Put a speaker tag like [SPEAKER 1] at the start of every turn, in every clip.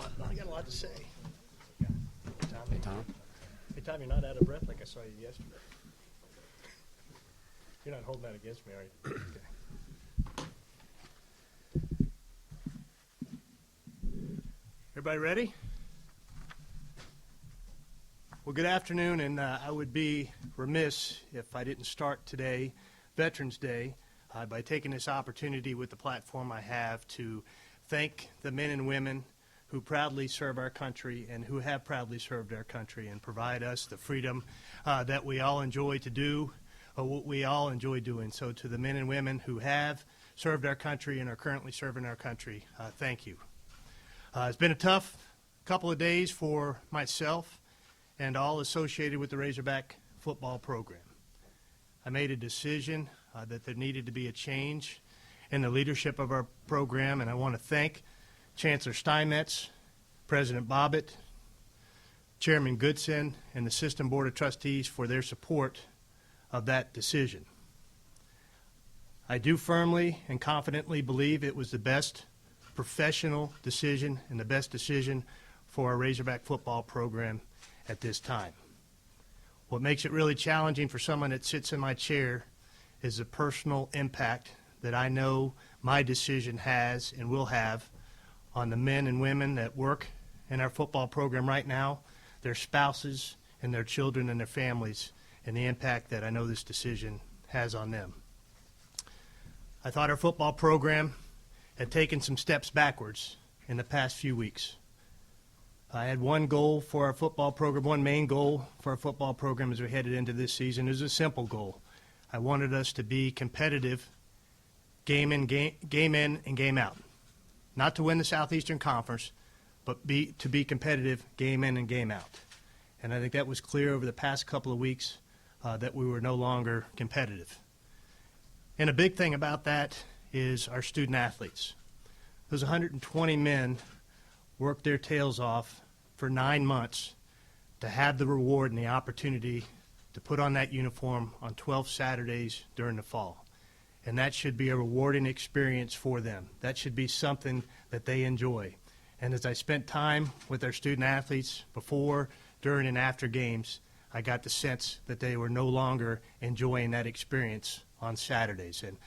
[SPEAKER 1] I got a lot to say.
[SPEAKER 2] Hey, Tom.
[SPEAKER 1] Hey, Tom, you're not out of breath like I saw you yesterday. You're not holding that against me, are you? Okay. Everybody ready? Well, good afternoon, and I would be remiss if I didn't start today, Veterans Day, by taking this opportunity with the platform I have to thank the men and women who proudly serve our country and who have proudly served our country and provide us the freedom that we all enjoy to do, what we all enjoy doing. So to the men and women who have served our country and are currently serving our country, thank you. It's been a tough couple of days for myself and all associated with the Razorback football program. I made a decision that there needed to be a change in the leadership of our program, and I want to thank Chancellor Steinmetz, President Bobbitt, Chairman Goodson, and the System Board of Trustees for their support of that decision. I do firmly and confidently believe it was the best professional decision and the best decision for our Razorback football program at this time. What makes it really challenging for someone that sits in my chair is the personal impact that I know my decision has and will have on the men and women that work in our football program right now, their spouses and their children and their families, and the impact that I know this decision has on them. I thought our football program had taken some steps backwards in the past few weeks. I had one goal for our football program, one main goal for our football program as we headed into this season. It was a simple goal. I wanted us to be competitive game in and game out. Not to win the Southeastern Conference, but to be competitive game in and game out. And I think that was clear over the past couple of weeks that we were no longer competitive. And a big thing about that is our student athletes. Those 120 men worked their tails off for 9 months to have the reward and the opportunity to put on that uniform on 12 Saturdays during the fall. And that should be a rewarding experience for them. That should be something that they enjoy. And as I spent time with our student athletes before, during, and after games, I got the sense that they were no longer enjoying that experience on Saturdays. And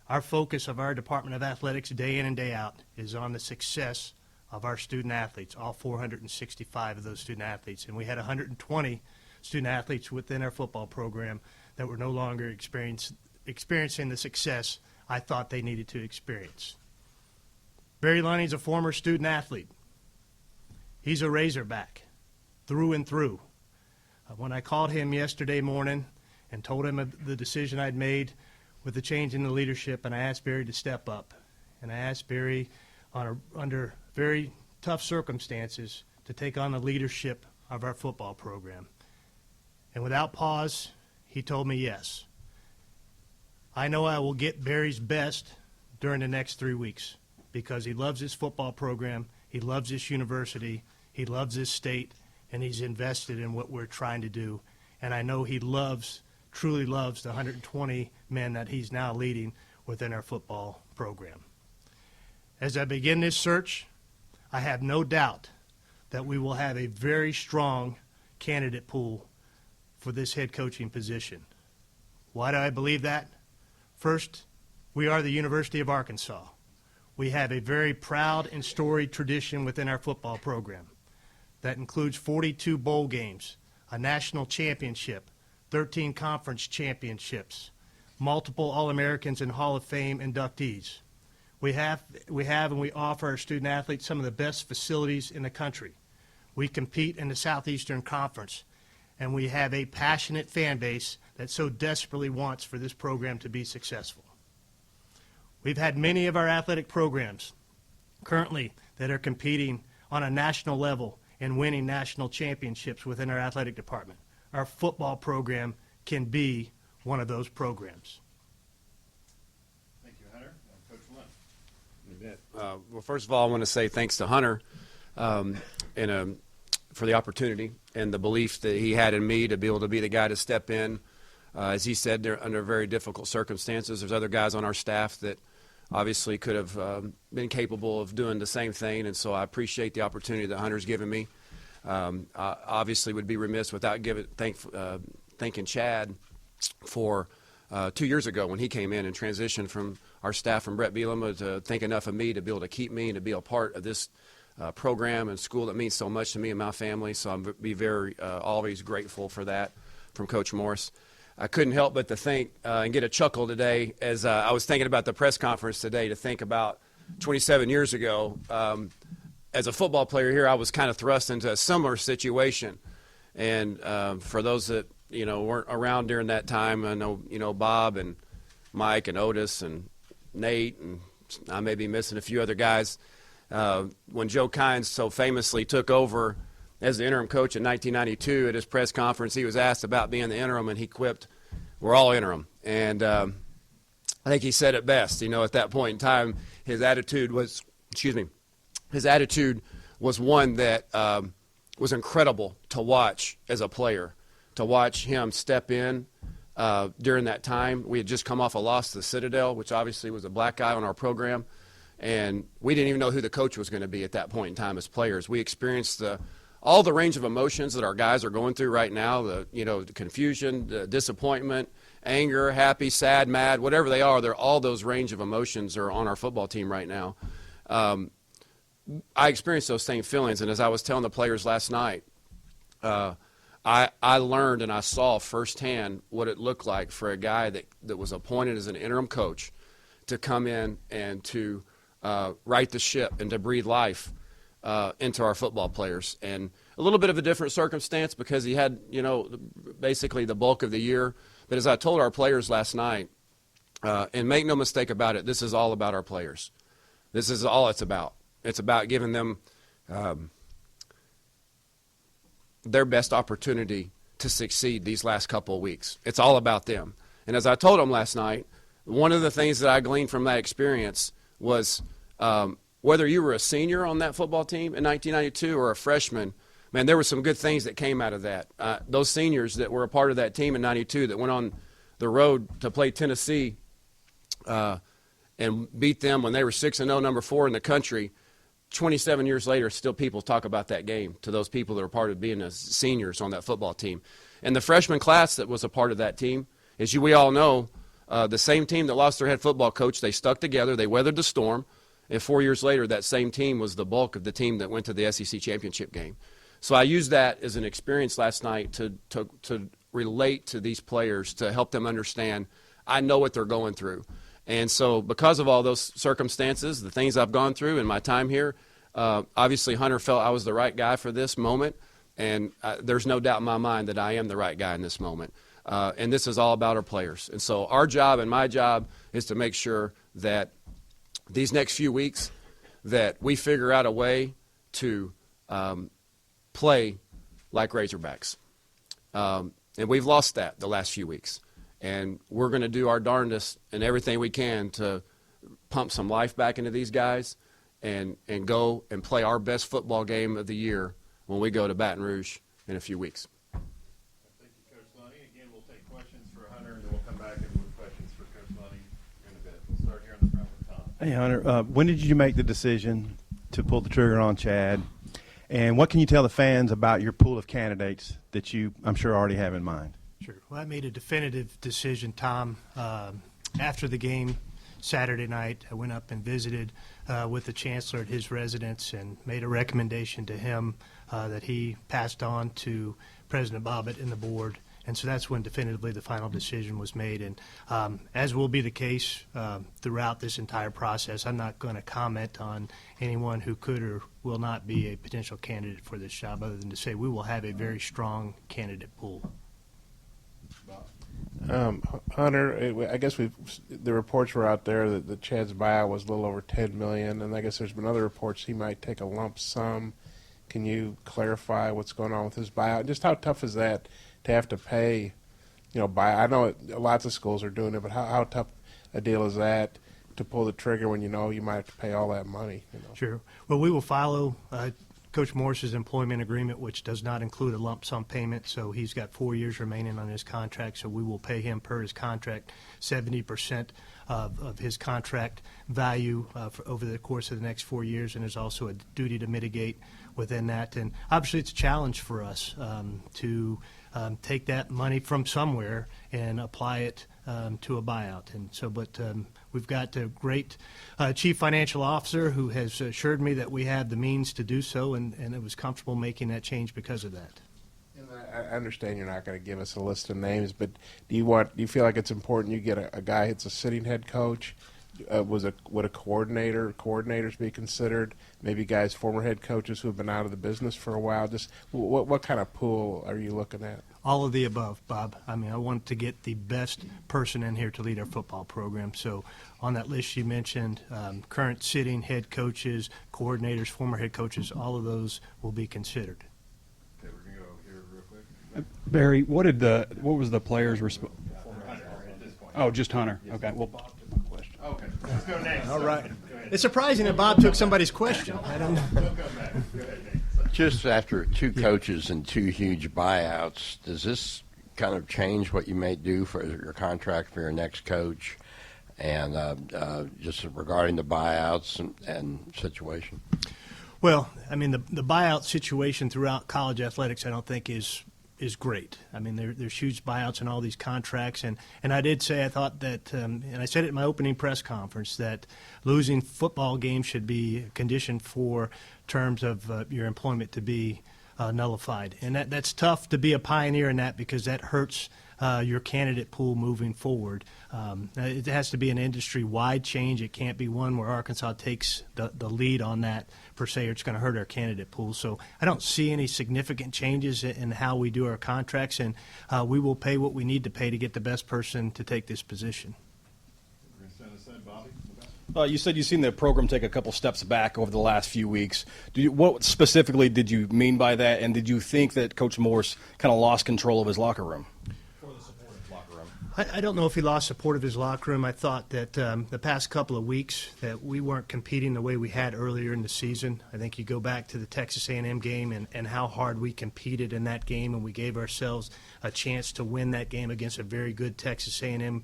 [SPEAKER 1] our focus of our Department of Athletics day in and day out is on the success of our student athletes, all 465 of those student athletes. And we had 120 student athletes within our football program that were no longer experiencing the success I thought they needed to experience. Barry Lunny's a former student athlete. He's a Razorback through and through. When I called him yesterday morning and told him of the decision I'd made with the change in the leadership, and I asked Barry to step up, and I asked Barry under very tough circumstances to take on the leadership of our football program. And without pause, he told me yes. I know I will get Barry's best during the next 3 weeks because he loves his football program, he loves this university, he loves this state, and he's invested in what we're trying to do. And I know he truly loves the 120 men that he's now leading within our football program. As I begin this search, I have no doubt that we will have a very strong candidate pool for this head coaching position. Why do I believe that? First, we are the University of Arkansas. We have a very proud and storied tradition within our football program that includes 42 bowl games, a national championship, 13 conference championships, multiple All-Americans and Hall of Fame inductees. We have and we offer our student athletes some of the best facilities in the country. We compete in the Southeastern Conference, and we have a passionate fan base that so desperately wants for this program to be successful. We've had many of our athletic programs currently that are competing on a national level and winning national championships within our athletic department. Our football program can be one of those programs.
[SPEAKER 3] Thank you, Hunter. Coach Lynn.
[SPEAKER 2] You bet. Well, first of all, I want to say thanks to Hunter for the opportunity and the belief that he had in me to be able to be the guy to step in. As he said, they're under very difficult circumstances. There's other guys on our staff that obviously could have been capable of doing the same thing, and so I appreciate the opportunity that Hunter's given me. I obviously would be remiss without thanking Chad for 2 years ago when he came in and transitioned from our staff from Brett Bielema to think enough of me to be able to keep me and to be a part of this program and school that means so much to me and my family. So I'm be very always grateful for that from Coach Morris. I couldn't help but to think and get a chuckle today as I was thinking about the press conference today, to think about 27 years ago. As a football player here, I was kind of thrust into a similar situation. And for those that, weren't around during that time, I know, Bob and Mike and Otis and Nate, and I may be missing a few other guys. When Joe Kynes so famously took over as the interim coach in 1992 at his press conference, he was asked about being the interim, and he quipped, "We're all interim." And I think he said it best. At that point in time, his attitude was one that was incredible to watch as a player, to watch him step in during that time. We had just come off a loss to the Citadel, which obviously was a black eye on our program, and we didn't even know who the coach was going to be at that point in time as players. We experienced all the range of emotions that our guys are going through right now, the confusion, the disappointment, anger, happy, sad, mad, whatever they are, all those range of emotions are on our football team right now. I experienced those same feelings, and as I was telling the players last night, I learned and I saw firsthand what it looked like for a guy that was appointed as an interim coach to come in and to right the ship and to breathe life into our football players. And a little bit of a different circumstance because he had, basically the bulk of the year. But as I told our players last night, and make no mistake about it, this is all about our players. This is all it's about. It's about giving them their best opportunity to succeed these last couple of weeks. It's all about them. And as I told them last night, one of the things that I gleaned from that experience was whether you were a senior on that football team in 1992 or a freshman, man, there were some good things that came out of that. Those seniors that were a part of that team in 92 that went on the road to play Tennessee and beat them when they were 6-0, number 4 in the country, 27 years later, still people talk about that game to those people that are part of being as seniors on that football team. And the freshman class that was a part of that team, as we all know, the same team that lost their head football coach, they stuck together, they weathered the storm, and 4 years later, that same team was the bulk of the team that went to the SEC championship game. So I used that as an experience last night to relate to these players, to help them understand I know what they're going through. And so because of all those circumstances, the things I've gone through in my time here, obviously Hunter felt I was the right guy for this moment, and there's no doubt in my mind that I am the right guy in this moment. And this is all about our players. And so our job and my job is to make sure that these next few weeks that we figure out a way to play like Razorbacks. And we've lost that the last few weeks. And we're going to do our darndest and everything we can to pump some life back into these guys and go and play our best football game of the year when we go to Baton Rouge in a few weeks.
[SPEAKER 3] Thank you, Coach Lunny. Again, we'll take questions for Hunter, and then we'll come back and with questions for Coach Lunny in a bit. We'll start here in the front with Tom.
[SPEAKER 4] Hey, Hunter, when did you make the decision to pull the trigger on Chad? And what can you tell the fans about your pool of candidates that you, I'm sure, already have in mind?
[SPEAKER 1] Sure. Well, I made a definitive decision, Tom. After the game Saturday night, I went up and visited with the chancellor at his residence and made a recommendation to him that he passed on to President Bobbitt and the board. And so that's when definitively the final decision was made. And as will be the case throughout this entire process, I'm not going to comment on anyone who could or will not be a potential candidate for this job, other than to say we will have a very strong candidate pool.
[SPEAKER 5] Hunter, I guess the reports were out there that Chad's buyout was a little over $10 million, and I guess there's been other reports he might take a lump sum. Can you clarify what's going on with his buyout? Just how tough is that to have to pay, I know lots of schools are doing it, but how tough a deal is that to pull the trigger when you know you might have to pay all that money?
[SPEAKER 1] Sure. Well, we will follow Coach Morris's employment agreement, which does not include a lump sum payment, so he's got 4 years remaining on his contract, so we will pay him per his contract 70% of his contract value over the course of the next 4 years, and there's also a duty to mitigate within that. And obviously it's a challenge for us to take that money from somewhere and apply it to a buyout. And so, but we've got a great chief financial officer who has assured me that we have the means to do so, and it was comfortable making that change because of that.
[SPEAKER 5] And I understand you're not going to give us a list of names, but do you feel like it's important you get a guy that's a sitting head coach? Would a coordinators be considered? Maybe guys, former head coaches who have been out of the business for a while. Just what kind of pool are you looking at?
[SPEAKER 1] All of the above, Bob. I mean, I want to get the best person in here to lead our football program. So on that list you mentioned, current sitting head coaches, coordinators, former head coaches, all of those will be considered.
[SPEAKER 3] Okay, we're gonna go here real quick.
[SPEAKER 6] Barry, what was the players' response?
[SPEAKER 3] At this point.
[SPEAKER 6] Oh, just Hunter. Okay. Well, Bob took my question.
[SPEAKER 3] Okay, let's go next.
[SPEAKER 1] All right.
[SPEAKER 3] Go ahead.
[SPEAKER 1] It's surprising that Bob took somebody's question. I don't know.
[SPEAKER 3] We'll come back. Go ahead, Nate.
[SPEAKER 7] Just after two coaches and two huge buyouts, does this kind of change what you may do for your contract for your next coach, and just regarding the buyouts and situation?
[SPEAKER 1] Well, I mean, the buyout situation throughout college athletics, I don't think is great. I mean, there's huge buyouts in all these contracts, and I did say I thought that, and I said it in my opening press conference, that losing football games should be a condition for terms of your employment to be nullified. And that's tough to be a pioneer in that, because that hurts your candidate pool moving forward. It has to be an industry-wide change. It can't be one where Arkansas takes the lead on that, per se, or it's going to hurt our candidate pool. So I don't see any significant changes in how we do our contracts, and we will pay what we need to pay to get the best person to take this position.
[SPEAKER 3] We're gonna stand aside, Bobby.
[SPEAKER 6] you said you've seen the program take a couple steps back over the last few weeks. What specifically did you mean by that, and did you think that Coach Morris kind of lost control of his locker room?
[SPEAKER 1] I don't know if he lost support of his locker room. I thought that the past couple of weeks that we weren't competing the way we had earlier in the season. I think you go back to the Texas A&M game and how hard we competed in that game, and we gave ourselves a chance to win that game against a very good Texas A&M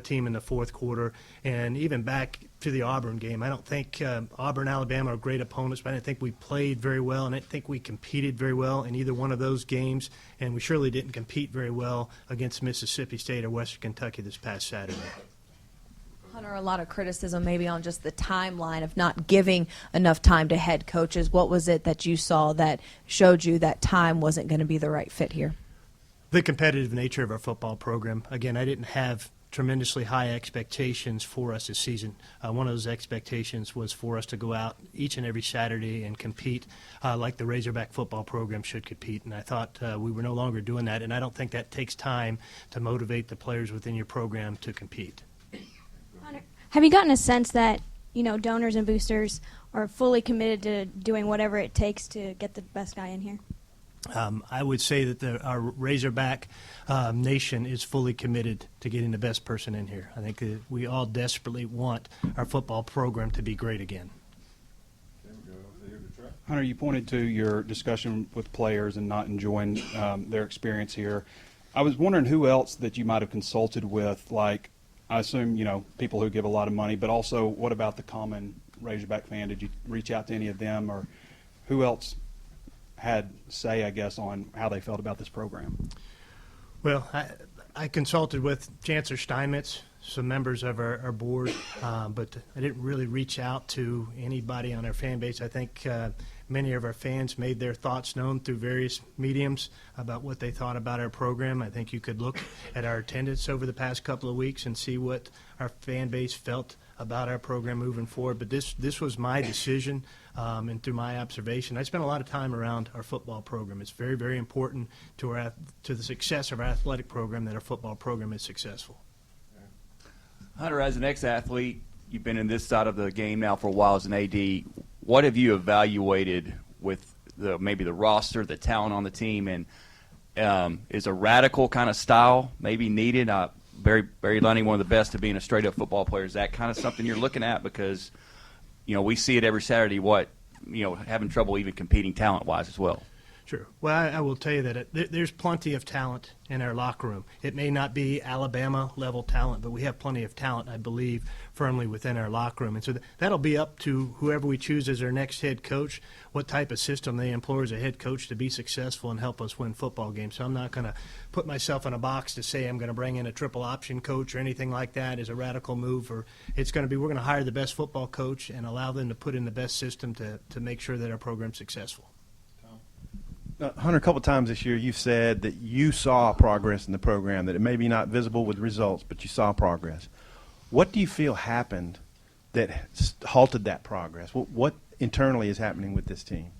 [SPEAKER 1] team in the fourth quarter. And even back to the Auburn game, I don't think Auburn, Alabama are great opponents, but I didn't think we played very well, and I didn't think we competed very well in either one of those games, and we surely didn't compete very well against Mississippi State or Western Kentucky this past Saturday.
[SPEAKER 8] Hunter, a lot of criticism maybe on just the timeline of not giving enough time to head coaches. What was it that you saw that showed you that time wasn't going to be the right fit here?
[SPEAKER 1] The competitive nature of our football program. Again, I didn't have tremendously high expectations for us this season. One of those expectations was for us to go out each and every Saturday and compete like the Razorback football program should compete, and I thought we were no longer doing that, and I don't think that takes time to motivate the players within your program to compete.
[SPEAKER 9] Hunter, have you gotten a sense that, donors and boosters are fully committed to doing whatever it takes to get the best guy in here?
[SPEAKER 1] I would say that our Razorback nation is fully committed to getting the best person in here. I think that we all desperately want our football program to be great again.
[SPEAKER 3] Okay, we'll go over here to Trey.
[SPEAKER 6] Hunter, you pointed to your discussion with players and not enjoying their experience here. I was wondering who else that you might have consulted with, like, I assume, people who give a lot of money, but also what about the common Razorback fan? Did you reach out to any of them, or who else had say, I guess, on how they felt about this program?
[SPEAKER 1] Well, I consulted with Chancellor Steinmetz, some members of our board, but I didn't really reach out to anybody on our fan base. I think many of our fans made their thoughts known through various mediums about what they thought about our program. I think you could look at our attendance over the past couple of weeks and see what our fan base felt about our program moving forward. But this was my decision, and through my observation, I spent a lot of time around our football program. It's very, very important to the success of our athletic program that our football program is successful.
[SPEAKER 10] Hunter, as an ex-athlete, you've been in this side of the game now for a while as an AD. What have you evaluated with maybe the roster, the talent on the team, and is a radical kind of style maybe needed? Barry Lunny, one of the best at being a straight-up football player. Is that kind of something you're looking at? Because, we see it every Saturday, having trouble even competing talent-wise as well.
[SPEAKER 1] Sure. Well, I will tell you that there's plenty of talent in our locker room. It may not be Alabama-level talent, but we have plenty of talent, I believe, firmly within our locker room. And so that'll be up to whoever we choose as our next head coach, what type of system they employ as a head coach to be successful and help us win football games. So I'm not going to put myself in a box to say I'm going to bring in a triple option coach or anything like that as a radical move. Or it's going to be we're going to hire the best football coach and allow them to put in the best system to make sure that our program's successful.
[SPEAKER 4] Hunter, a couple times this year you've said that you saw progress in the program, that it may be not visible with results, but you saw progress. What do you feel happened that halted that progress? What internally is happening with this team?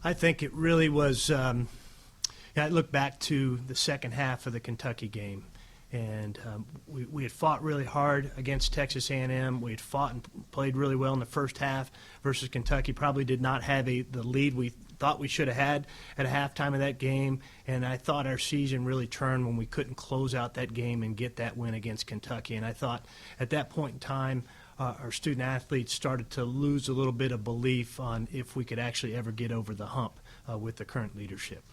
[SPEAKER 1] I think it really was I look back to the second half of the Kentucky game, and we had fought really hard against Texas A&M. We had fought and played really well in the first half versus Kentucky. Probably did not have the lead we thought we should have had at halftime of that game, and I thought our season really turned when we couldn't close out that game and get that win against Kentucky. And I thought at that point in time our student athletes started to lose a little bit of belief on if we could actually ever get over the hump with the current leadership.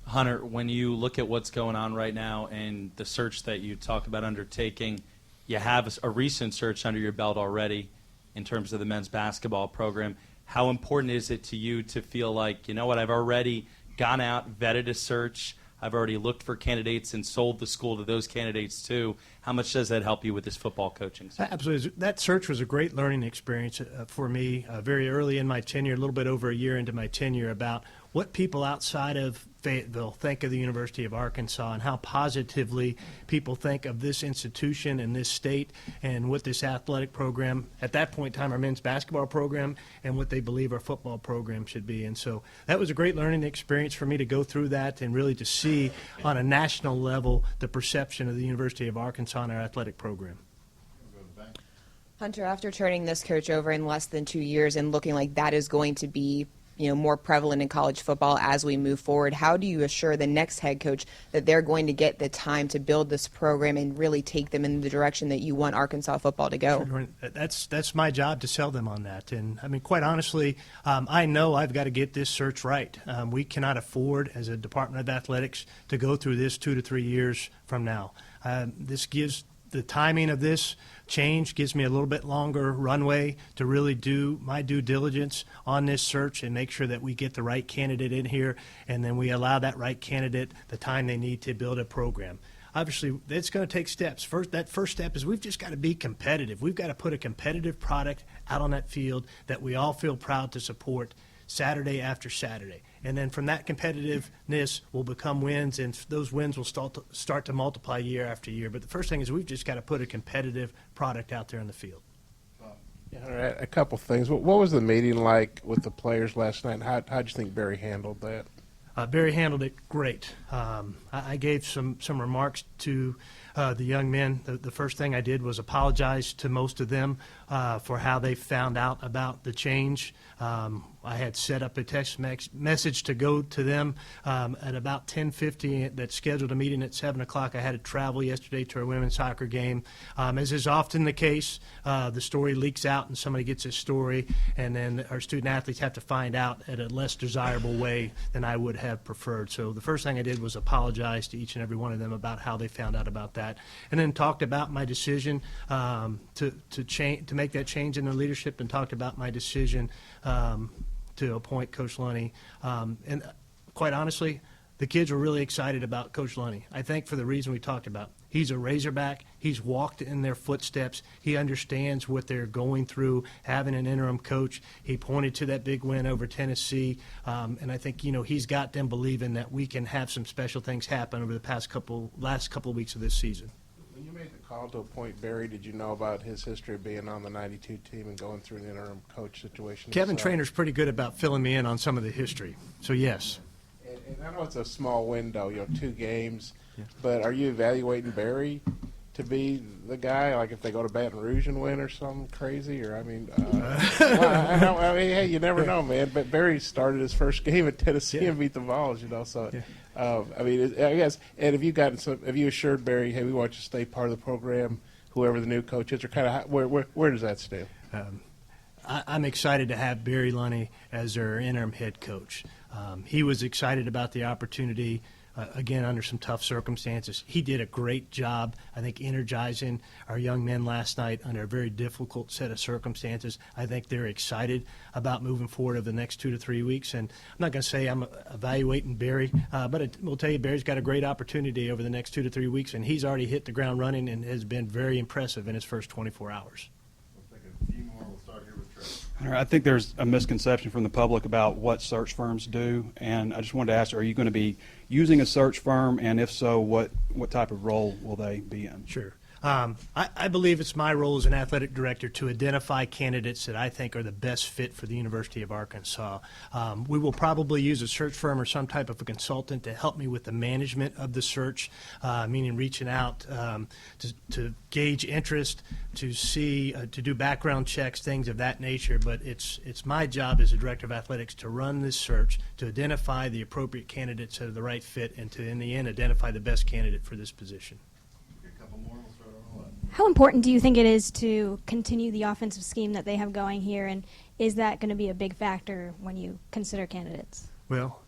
[SPEAKER 11] Hunter, when you look at what's going on right now and the search that you talk about undertaking, you have a recent search under your belt already in terms of the men's basketball program. How important is it to you to feel like, you know what, I've already gone out, vetted a search, I've already looked for candidates and sold the school to those candidates too. How much does that help you with this football coaching?
[SPEAKER 1] Absolutely. That search was a great learning experience for me very early in my tenure, a little bit over a year into my tenure, about what people outside of Fayetteville think of the University of Arkansas and how positively people think of this institution and this state and what this athletic program, at that point in time, our men's basketball program, and what they believe our football program should be. And so that was a great learning experience for me to go through that and really to see on a national level the perception of the University of Arkansas and our athletic program.
[SPEAKER 12] Hunter, after turning this coach over in less than 2 years and looking like that is going to be more prevalent in college football as we move forward, how do you assure the next head coach that they're going to get the time to build this program and really take them in the direction that you want Arkansas football to go?
[SPEAKER 1] Sure. That's my job to sell them on that. And I mean, quite honestly, I know I've got to get this search right. We cannot afford, as a Department of Athletics, to go through this 2 to 3 years from now. This gives the timing of this change gives me a little bit longer runway to really do my due diligence on this search and make sure that we get the right candidate in here, and then we allow that right candidate the time they need to build a program. Obviously, it's going to take steps. That first step is we've just got to be competitive. We've got to put a competitive product out on that field that we all feel proud to support Saturday after Saturday. And then from that competitiveness will become wins, and those wins will start to multiply year after year. But the first thing is we've just got to put a competitive product out there in the field.
[SPEAKER 5] Yeah, all right, a couple things. What was the meeting like with the players last night, and how do you think Barry handled that?
[SPEAKER 1] Barry handled it great. I gave some remarks to the young men. The first thing I did was apologize to most of them for how they found out about the change. I had set up a text message to go to them at about 10:50 that scheduled a meeting at 7 o'clock. I had to travel yesterday to a women's soccer game. As is often the case, the story leaks out and somebody gets a story, and then our student athletes have to find out at a less desirable way than I would have preferred. So the first thing I did was apologize to each and every one of them about how they found out about that, and then talked about my decision to make that change in the leadership, and talked about my decision to appoint Coach Lunny. And quite honestly, the kids were really excited about Coach Lunny. I think for the reason we talked about. He's a Razorback. He's walked in their footsteps. He understands what they're going through, having an interim coach. He pointed to that big win over Tennessee. And I think, he's got them believing that we can have some special things happen over the last couple of weeks of this season.
[SPEAKER 5] When you made the call to appoint Barry, did you know about his history of being on the 92 team and going through an interim coach situation?
[SPEAKER 1] Kevin Trainor's pretty good about filling me in on some of the history. So, yes.
[SPEAKER 5] And I know it's a small window, 2 games, but are you evaluating Barry to be the guy, like if they go to Baton Rouge and win or something crazy? Or, hey, you never know, man. But Barry started his first game at Tennessee and beat the Vols, so. Yeah. I guess, and have you assured Barry, hey, we want you to stay part of the program, whoever the new coach is, or kind of where does that stand?
[SPEAKER 1] I'm excited to have Barry Lunny as our interim head coach. He was excited about the opportunity, again, under some tough circumstances. He did a great job, I think, energizing our young men last night under a very difficult set of circumstances. I think they're excited about moving forward over the next 2 to 3 weeks. And I'm not going to say I'm evaluating Barry, but we'll tell you Barry's got a great opportunity over the next 2 to 3 weeks, and he's already hit the ground running and has been very impressive in his first 24 hours.
[SPEAKER 3] We'll take a few more. We'll start here with Trey.
[SPEAKER 6] Hunter, I think there's a misconception from the public about what search firms do, and I just wanted to ask, are you going to be using a search firm, and if so, what type of role will they be in?
[SPEAKER 1] Sure. I believe it's my role as an athletic director to identify candidates that I think are the best fit for the University of Arkansas. We will probably use a search firm or some type of a consultant to help me with the management of the search, meaning reaching out to gauge interest, to see, to do background checks, things of that nature. But it's my job as a director of athletics to run this search, to identify the appropriate candidates that are the right fit, and to, in the end, identify the best candidate for this position.
[SPEAKER 3] A couple more. We'll start on the left.
[SPEAKER 9] How important do you think it is to continue the offensive scheme that they have going here, and is that going to be a big factor when you consider candidates?
[SPEAKER 1] Well,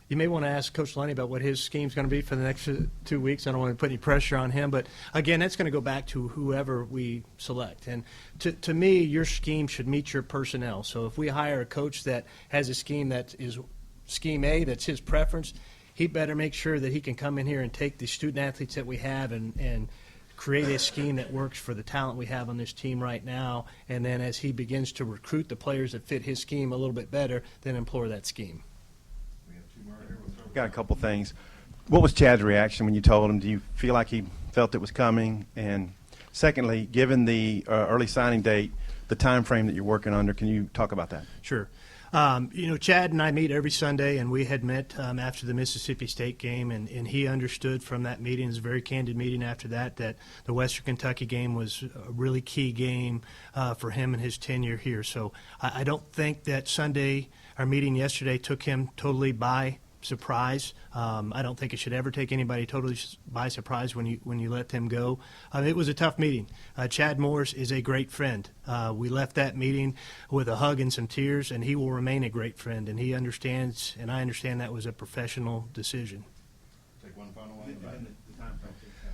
[SPEAKER 1] you may want to ask Coach Lunny about what his scheme's going to be for the next 2 weeks. I don't want to put any pressure on him, but again, that's going to go back to whoever we select. And to me, your scheme should meet your personnel. So if we hire a coach that has a scheme that is scheme A, that's his preference, he better make sure that he can come in here and take the student athletes that we have and create a scheme that works for the talent we have on this team right now. And then as he begins to recruit the players that fit his scheme a little bit better, then employ that scheme.
[SPEAKER 3] We have two more here. We'll start with
[SPEAKER 4] Got a couple things. What was Chad's reaction when you told him? Do you feel like he felt it was coming? And secondly, given the early signing date, the time frame that you're working under, can you talk about that?
[SPEAKER 1] Sure. Chad and I meet every Sunday, and we had met after the Mississippi State game, and he understood from that meeting, it was a very candid meeting after that the Western Kentucky game was a really key game for him and his tenure here. So I don't think that Sunday, our meeting yesterday, took him totally by surprise. I don't think it should ever take anybody totally by surprise when you let them go. It was a tough meeting. Chad Morris is a great friend. We left that meeting with a hug and some tears, and he will remain a great friend. And he understands, and I understand that was a professional decision.
[SPEAKER 3] take one final one.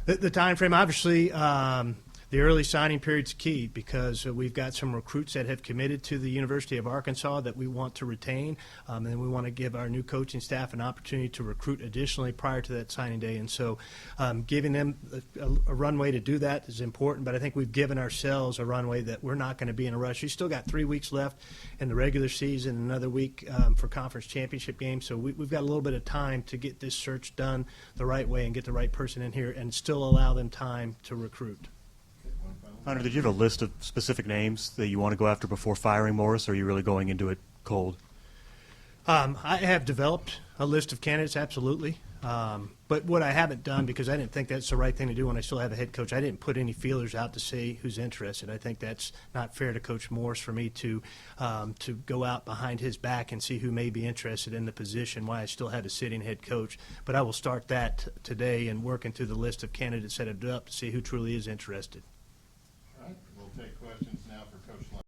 [SPEAKER 1] The time frame, obviously, the early signing period is key because we've got some recruits that have committed to the University of Arkansas that we want to retain, and we want to give our new coaching staff an opportunity to recruit additionally prior to that signing day. And so giving them a runway to do that is important, but I think we've given ourselves a runway that we're not going to be in a rush. We've still got 3 weeks left in the regular season, another week for conference championship games, so we've got a little bit of time to get this search done the right way and get the right person in here and still allow them time to recruit.
[SPEAKER 13] Hunter, did you have a list of specific names that you want to go after before firing Morris, or are you really going into it cold?
[SPEAKER 1] I have developed a list of candidates, absolutely. But what I haven't done, because I didn't think that's the right thing to do when I still have a head coach, I didn't put any feelers out to say who's interested. I think that's not fair to Coach Morris for me to go out behind his back and see who may be interested in the position while I still had a sitting head coach. But I will start that today and working through the list of candidates that have up to see who truly is interested.